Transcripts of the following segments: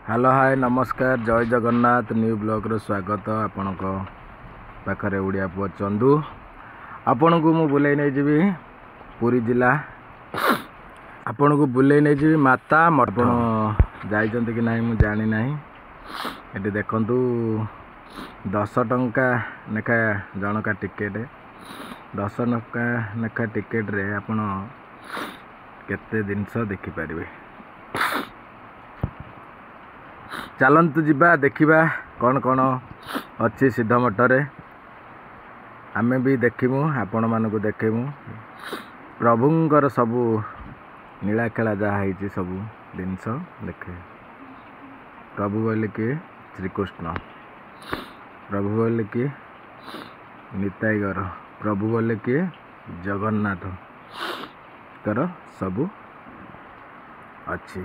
Hello hi नमस्कार जय Jagannath new blog रो स्वागत आपणक पाखरे ओडिया पुआ चंदू आपण को मु बुलाई नहीं जीवी पुरी जिला आपण को बुलाई नहीं जीवी माता मठ जाइछन्ति कि नहीं मु जानी नहीं एटी देखंतु 10 टंका नेखा जनका टिकेट 10 टंका नेखा टिकेट रे आपण केते जिनस देखि परिबे। चलतु जीवा देखा कौन कौन अच्छी सिद्ध मठरे आमे भी देखमु आपण मानक देखमु प्रभुंकर सबू नीलाखेला जहाँ है सबू जिनस देखे। प्रभु बोले कि श्रीकृष्ण, प्रभु बोले कि निताई गौर, प्रभु बोले कि जगन्नाथ कर सबू अच्छी।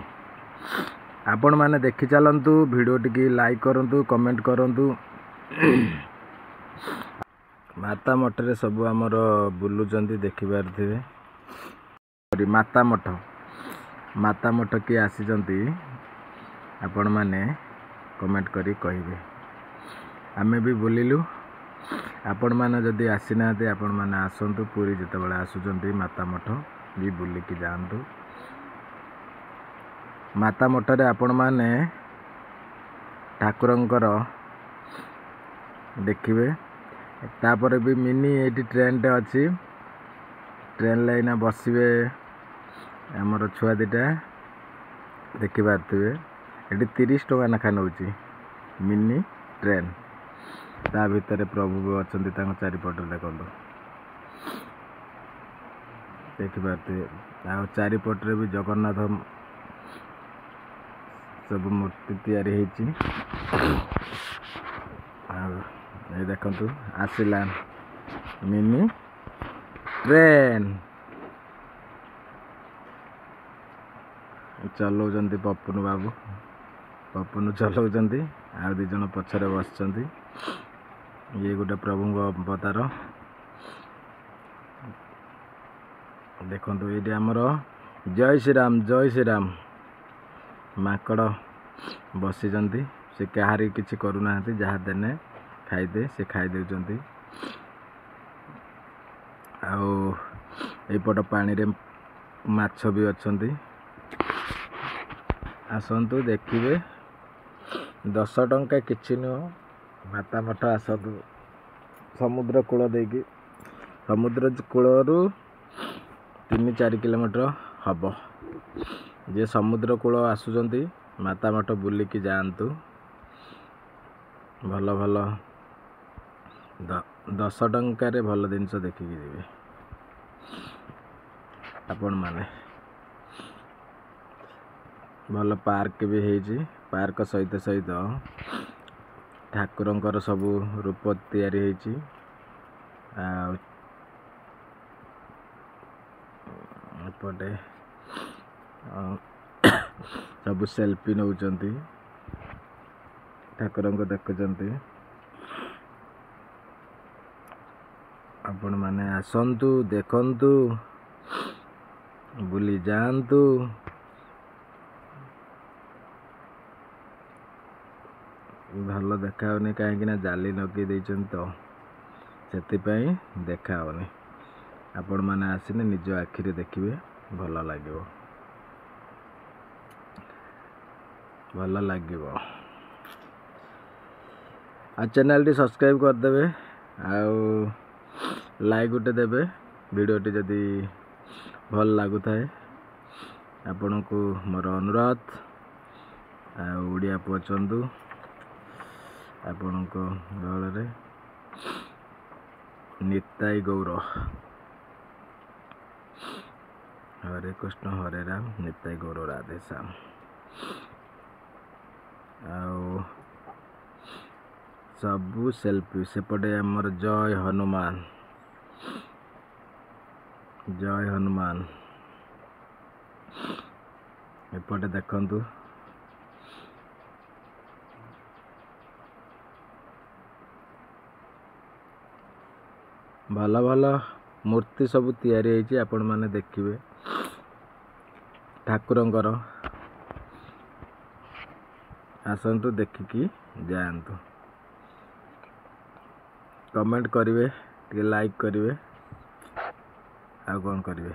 आपण माने देखि चलंतु वीडियो टी लाइक करंतु कमेंट करंतु। माता मठ रे सब आमर बुलुचंती देखि पारथिबे। माता मठ की आसीचंती आपण माने कमेंट करी कहिबे। आमे भी बुलिलु आपण माने जदि आसी नाते आपण माने आसंतु पूरी जेतेबेले आसुचंती माता मठ भी बुलिकी जांतु। माता मठरे आपण माने ठाकुरंकर देखिबे। तापर भी मिनी एटी ट्रेन टे अच्छी ट्रेन लाइन बसबे आमर छुआ दीटा देखि पारथिबे। एटी 30 टका नाखा नउची मिनी ट्रेन। ता भितर प्रभु भी अछंती तांग चारिपट देखंतु देखि पारथिबे। आ चारिपट रे भी जगन्नाथ सब मूर्ति तैयारी होती देखु आसला मिनी ट्रेन चलाउछन्ति पपुन बाबू, पपुन चलाउछन्ति आ दी जन पछरे बसछन्ति। ये गोटे प्रभुंग अवतार देखंतु। ये आमर जय श्री राम माकड़ बसीचंती से कहारी किछि करूना जहाँ देने खाइदे से खाई देउचंती। आउ एपट पानी रे माछ भी अछंती आसंतु देखिबे। 10 टंका किछि न माता मठ आसतु समुद्र कूल देकी समुद्र कूलरू 3-4 किलोमीटर हब। जे समुद्र कूल आसुचंती माता मठ बुलिकी जातु भल भल 10 टंकार भल जिनस देखिकी जीवे आपण माने। भल पार्क भी है। पार्क सहित सहित ठाकुरंकर सबू रूप तैयारी होती। एपटे सब सेल्फी नौचंती ठाकुर को देखुचंती। आपण माने आसंतु देखंतु बुली जांतु। भल देखाउनी कहीं जाली लगे देइछन तो सेतिपई देखाउनी। आपण माने आसिने निज आखिरे देखिबे भल लागिवो भल लागिवो। आ चैनल टी सब्सक्राइब कर देबे आउ लाइक गुटे देबे। वीडियो टी जदी भल लागु थाए आपण को मोर अनुरोध। आ ओडिया पचंदू आपण को गल रे निताई गौर। हरे कृष्ण हरे राम निताई गौर राधे श्याम। आउ सबू सेल्फी सेपटे आमर जय हनुमान जय हनुमान। एपटे देखंतु भल भल मूर्ति सब तैयारी होती आपण माने देखिबे। ठाकुरंकर ଆସନ୍ତୁ ଦେଖିକି ଯାଆନ୍ତୁ। କମେଣ୍ଟ କରିବେ, ଟିକେ ଲାଇକ୍ କରିବେ, ଆଉ କ'ଣ କରିବେ।